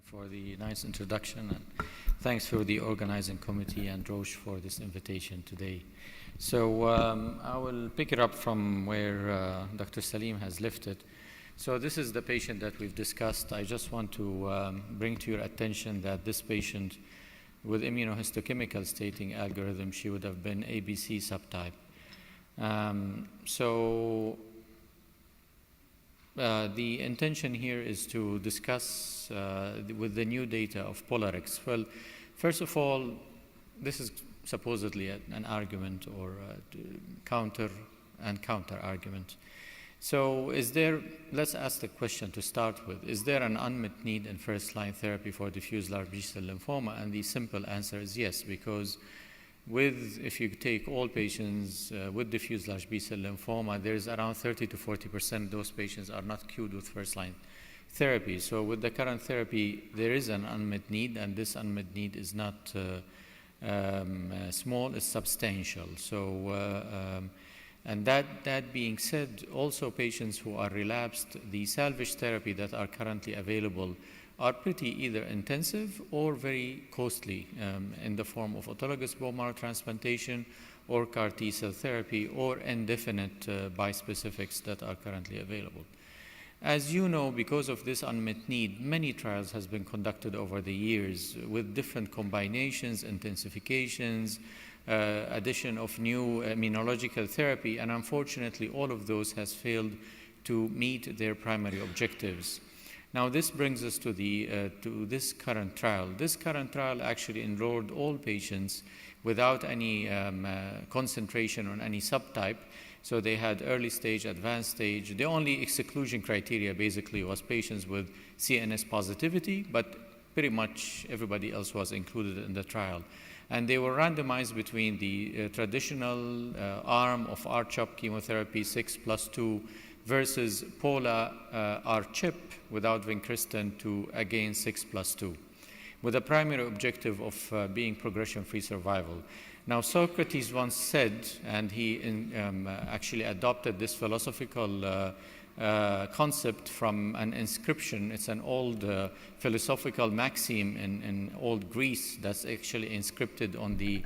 for the nice introduction, and thanks for the organizing committee and Roche for this invitation today. So I will pick it up from where Dr. Saleem has left it. So this is the patient that we've discussed. I just want to bring to your attention that this patient with immunohistochemical staining algorithm, she would have been ABC subtype. The intention here is to discuss with the new data of POLARIX. Well, first of all, this is supposedly an argument or counter argument. So let's ask the question to start with, is there an unmet need in first-line therapy for diffuse large B-cell lymphoma? And the simple answer is yes, because if you take all patients with diffuse large B-cell lymphoma, there's around 30 to 40% of those patients are not cured with first-line therapy. So with the current therapy, there is an unmet need, and this unmet need is not small, it's substantial. So, and that being said, also patients who are relapsed, the salvage therapy that are currently available are pretty either intensive or very costly in the form of autologous bone marrow transplantation or CAR T-cell therapy or indefinite bispecifics that are currently available. As you know, because of this unmet need, many trials has been conducted over the years with different combinations, intensifications, addition of new immunological therapy, and unfortunately all of those has failed to meet their primary objectives. Now this brings us to this current trial. This current trial actually enrolled all patients without any concentration on any subtype. So they had early stage, advanced stage. The only exclusion criteria basically was patients with CNS positivity, but pretty much everybody else was included in the trial. And they were randomized between the traditional arm of R-CHOP chemotherapy 6+2 versus POLA R-CHIP without vincristine to again 6+2, with a primary objective of being progression-free survival. Now, Socrates once said, and he actually adopted this philosophical concept from an inscription. It's an old philosophical maxim in old Greece that's actually inscripted on the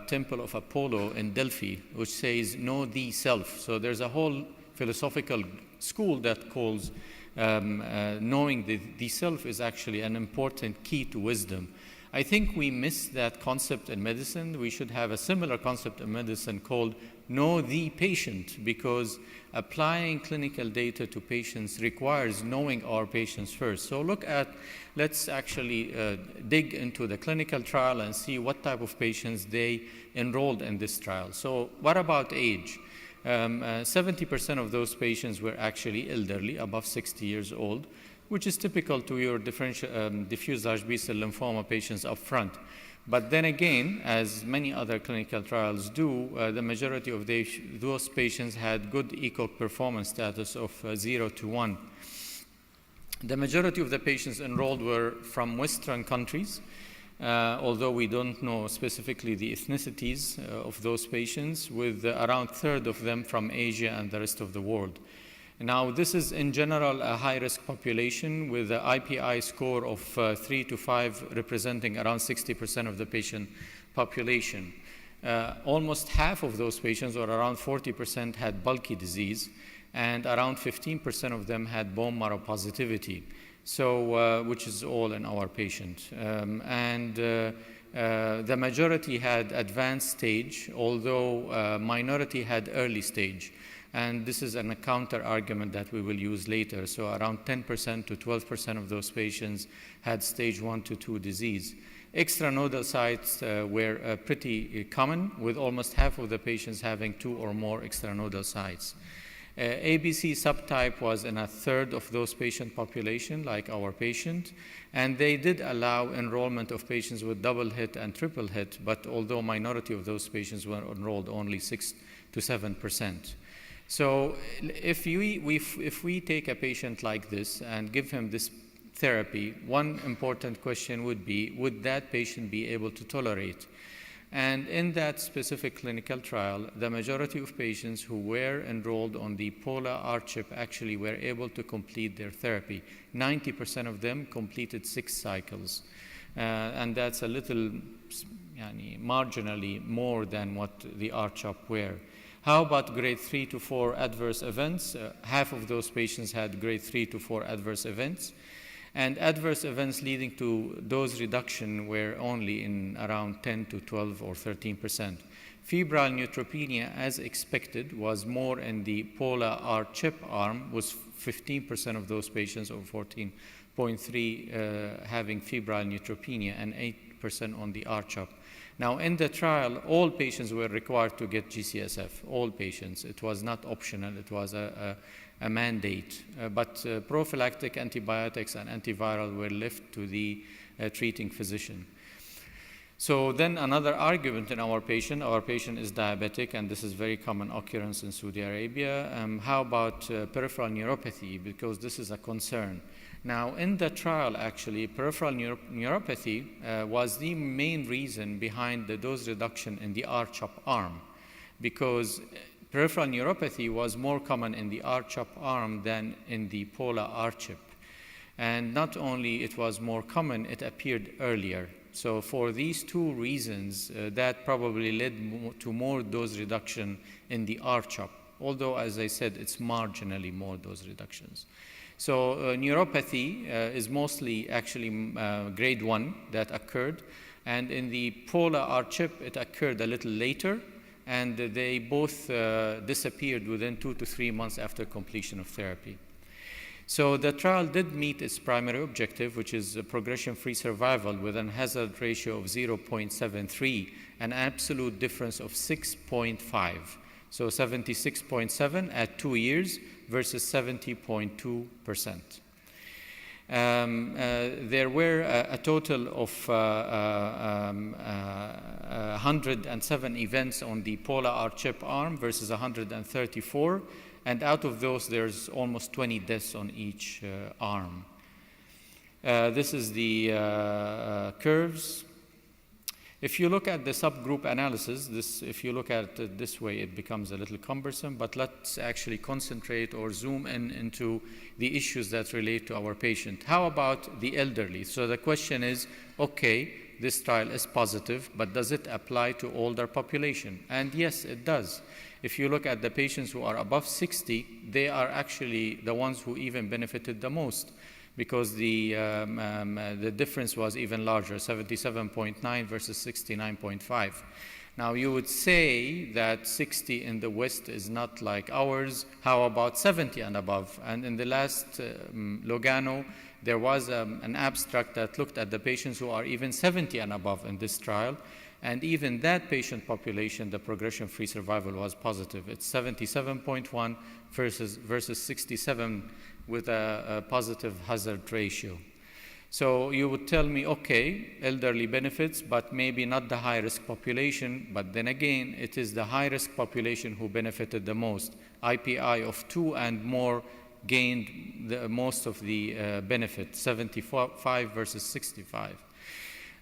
temple of Apollo in Delphi, which says, know thee self. So there's a whole philosophical school that calls knowing the self is actually an important key to wisdom. I think we miss that concept in medicine. We should have a similar concept in medicine called know the patient, because applying clinical data to patients requires knowing our patients first. So let's actually dig into the clinical trial and see what type of patients they enrolled in this trial. So what about age? 70% of those patients were actually elderly, above 60 years old, which is typical to your diffuse large B-cell lymphoma patients up front. But then again, as many other clinical trials do, the majority of those patients had good ECOG performance status of 0 to 1. The majority of the patients enrolled were from Western countries, although we don't know specifically the ethnicities of those patients, with around a third of them from Asia and the rest of the world. Now, this is in general a high-risk population with an IPI score of 3 to 5, representing around 60% of the patient population. Almost half of those patients, or around 40%, had bulky disease, and around 15% of them had bone marrow positivity, so which is all in our patient. The majority had advanced stage, although minority had early stage. And this is a counter argument that we will use later. So around 10% to 12% of those patients had stage 1 to 2 disease. Extranodal sites were pretty common, with almost half of the patients having 2 or more extranodal sites. ABC subtype was in a third of those patient population, like our patient, and they did allow enrollment of patients with double hit and triple hit, but although minority of those patients were enrolled, only 6 to 7%. So if we take a patient like this and give him this therapy, one important question would be, would that patient be able to tolerate And in that specific clinical trial, the majority of patients who were enrolled on the polar R-CHP actually were able to complete their therapy. 90% of them completed 6 cycles. And that's a little, marginally more than what the R-CHOP were. How about grade 3 to 4 adverse events? Half of those patients had grade 3 to 4 adverse events. And adverse events leading to dose reduction were only in around 10 to 12 or 13%. Febrile neutropenia, as expected, was more in the polar R-CHP arm, was 15% of those patients, or 14.3 having febrile neutropenia, and 8% on the R-CHOP. Now, in the trial, all patients were required to get G-CSF, all patients. It was not optional, it was a mandate. But prophylactic antibiotics and antiviral were left to the treating physician. So then another argument in our patient is diabetic, and this is very common occurrence in Saudi Arabia. How about peripheral neuropathy? Because this is a concern. Now, in the trial, actually, peripheral neuropathy was the main reason behind the dose reduction in the R-CHOP arm, because peripheral neuropathy was more common in the R-CHOP arm than in the polar R-CHP. And not only it was more common, it appeared earlier. So for these two reasons, that probably led to more dose reduction in the R-CHOP, although, as I said, it's marginally more dose reductions. So neuropathy is mostly actually grade 1 that occurred, and in the polar R-CHP, it occurred a little later, and they both disappeared within 2 to 3 months after completion of therapy. So the trial did meet its primary objective, which is progression-free survival with a hazard ratio of 0.73, an absolute difference of 6.5. So 76.7 at 2 years versus 70.2%. There were a total of 107 events on the polar R-CHP arm versus 134, and out of those, there's almost 20 deaths on each arm. This is the curves. If you look at the subgroup analysis, if you look at it this way, it becomes a little cumbersome, but let's actually concentrate or zoom in into the issues that relate to our patient. How about the elderly? So the question is, okay, this trial is positive, but does it apply to older population? And yes, it does. If you look at the patients who are above 60, they are actually the ones who even benefited the most, because the difference was even larger, 77.9 versus 69.5. Now, you would say that 60 in the West is not like ours. How about 70 and above? And in the last Lugano, there was an abstract that looked at the patients who are even 70 and above in this trial. And even that patient population, the progression-free survival was positive. It's 77.1 versus 67 with a positive hazard ratio. So you would tell me, okay, elderly benefits, but maybe not the high-risk population. But then again, it is the high-risk population who benefited the most. IPI of 2 and more gained the most of the benefit, 75 versus 65.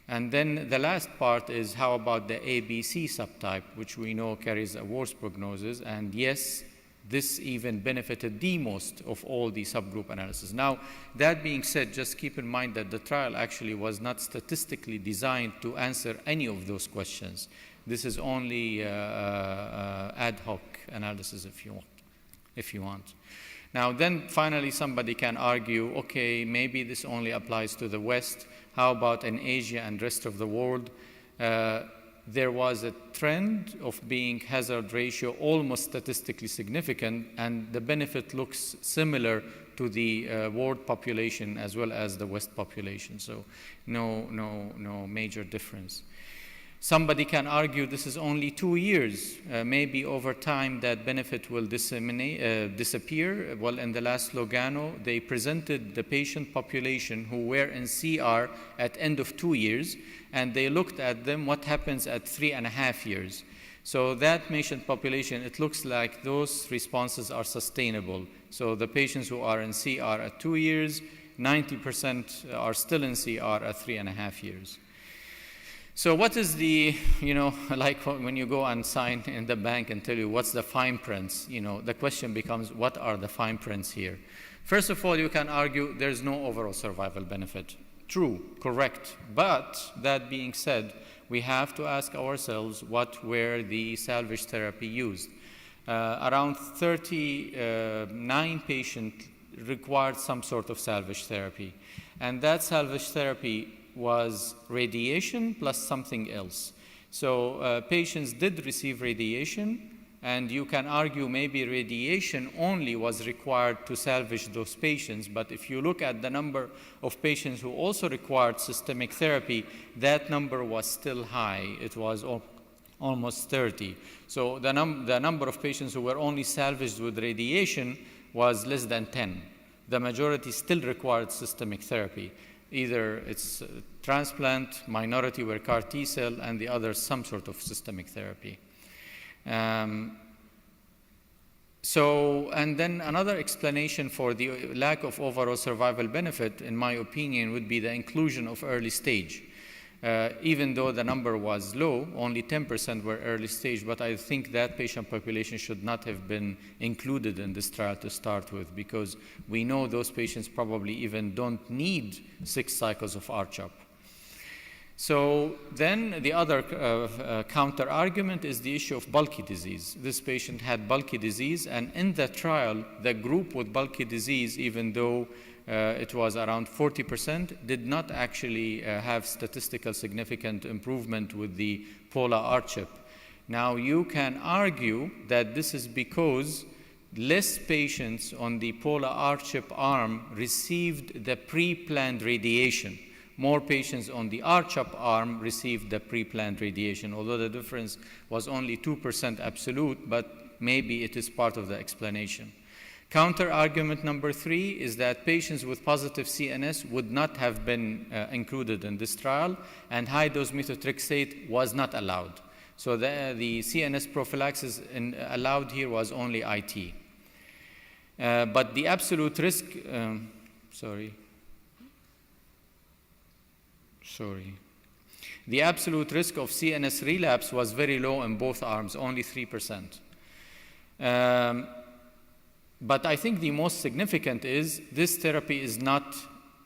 And then the last part is, how about the ABC subtype, which we know carries a worse prognosis? And yes, this even benefited the most of all the subgroup analysis. Now, that being said, just keep in mind that the trial actually was not statistically designed to answer any of those questions. This is only ad hoc analysis if you want. Now, then finally, somebody can argue, okay, maybe this only applies to the West. How about in Asia and rest of the world? There was a trend of being hazard ratio almost statistically significant, and the benefit looks similar to the world population as well as the West population. So no major difference. Somebody can argue this is only 2 years. Maybe over time that benefit will disappear. Well, in the last Lugano, they presented the patient population who were in CR at end of 2 years, and they looked at them, what happens at 3.5 years. So that patient population, it looks like those responses are sustainable. So the patients who are in CR at 2 years, 90% are still in CR at 3.5 years. So what is the, like when you go and sign in the bank and tell you what's the fine prints, the question becomes, what are the fine prints here? First of all, you can argue there's no overall survival benefit. True, correct. But that being said, we have to ask ourselves what were the salvage therapy used. Around 39 patients required some sort of salvage therapy. And that salvage therapy was radiation plus something else. So patients did receive radiation, and you can argue maybe radiation only was required to salvage those patients. But if you look at the number of patients who also required systemic therapy, that number was still high. It was almost 30. So the number of patients who were only salvaged with radiation was less than 10. The majority still required systemic therapy. Either it's transplant, minority were CAR T cell, and the others some sort of systemic therapy. And then another explanation for the lack of overall survival benefit, in my opinion, would be the inclusion of early stage. Even though the number was low, only 10% were early stage, but I think that patient population should not have been included in this trial to start with, because we know those patients probably even don't need 6 cycles of R-CHOP. So then the other counter argument is the issue of bulky disease. This patient had bulky disease, and in the trial, the group with bulky disease, even though it was around 40%, did not actually have statistical significant improvement with the polar R-CHOP. Now you can argue that this is because less patients on the polar R-CHOP arm received the pre-planned radiation. More patients on the R-CHOP arm received the pre-planned radiation, although the difference was only 2% absolute, but maybe it is part of the explanation. Counter argument number 3 is that patients with positive CNS would not have been included in this trial, and high-dose methotrexate was not allowed. So the CNS prophylaxis allowed here was only IT. But the absolute risk, the absolute risk of CNS relapse was very low in both arms, only 3%. But I think the most significant is this therapy is not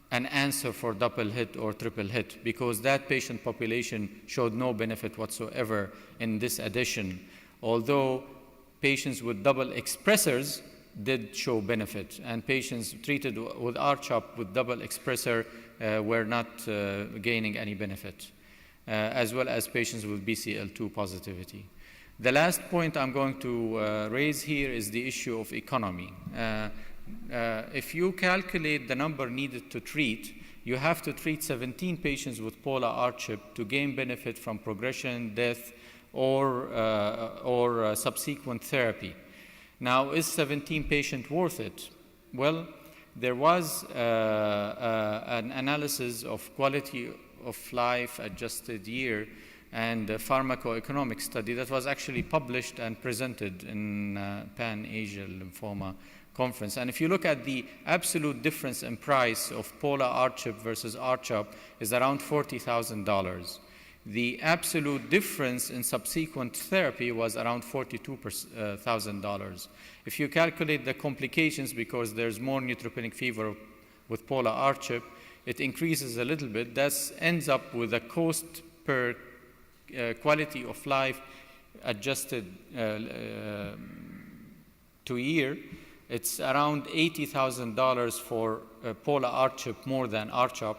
an answer for double hit or triple hit, because that patient population showed no benefit whatsoever in this addition, although patients with double expressors did show benefit, and patients treated with R-CHOP with double expressor were not gaining any benefit, as well as patients with BCL2 positivity. The last point I'm going to raise here is the issue of economy. If you calculate the number needed to treat, you have to treat 17 patients with polar R-CHOP to gain benefit from progression, death, or subsequent therapy. Now, is 17 patients worth it? Well, there was an analysis of quality of life adjusted year and a pharmacoeconomic study that was actually published and presented in Pan-Asia Lymphoma Conference. And if you look at the absolute difference in price of polar R-CHOP versus R-CHOP is around $40,000. The absolute difference in subsequent therapy was around $42,000. If you calculate the complications, because there's more neutropenic fever with polar R-CHOP, it increases a little bit. That ends up with a cost per quality of life adjusted to year. It's around $80,000 for polar R-CHOP more than R-CHOP.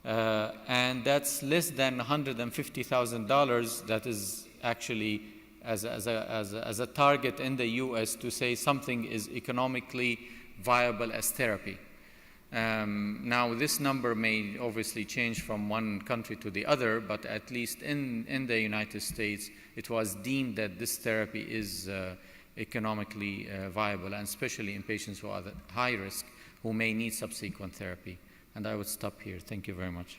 And that's less than $150,000 that is actually as a target in the US to say something is economically viable as therapy. Now this number may obviously change from one country to the other, but at least in the United States, it was deemed that this therapy is economically viable, and especially in patients who are at high risk, who may need subsequent therapy. And I would stop here. Thank you very much.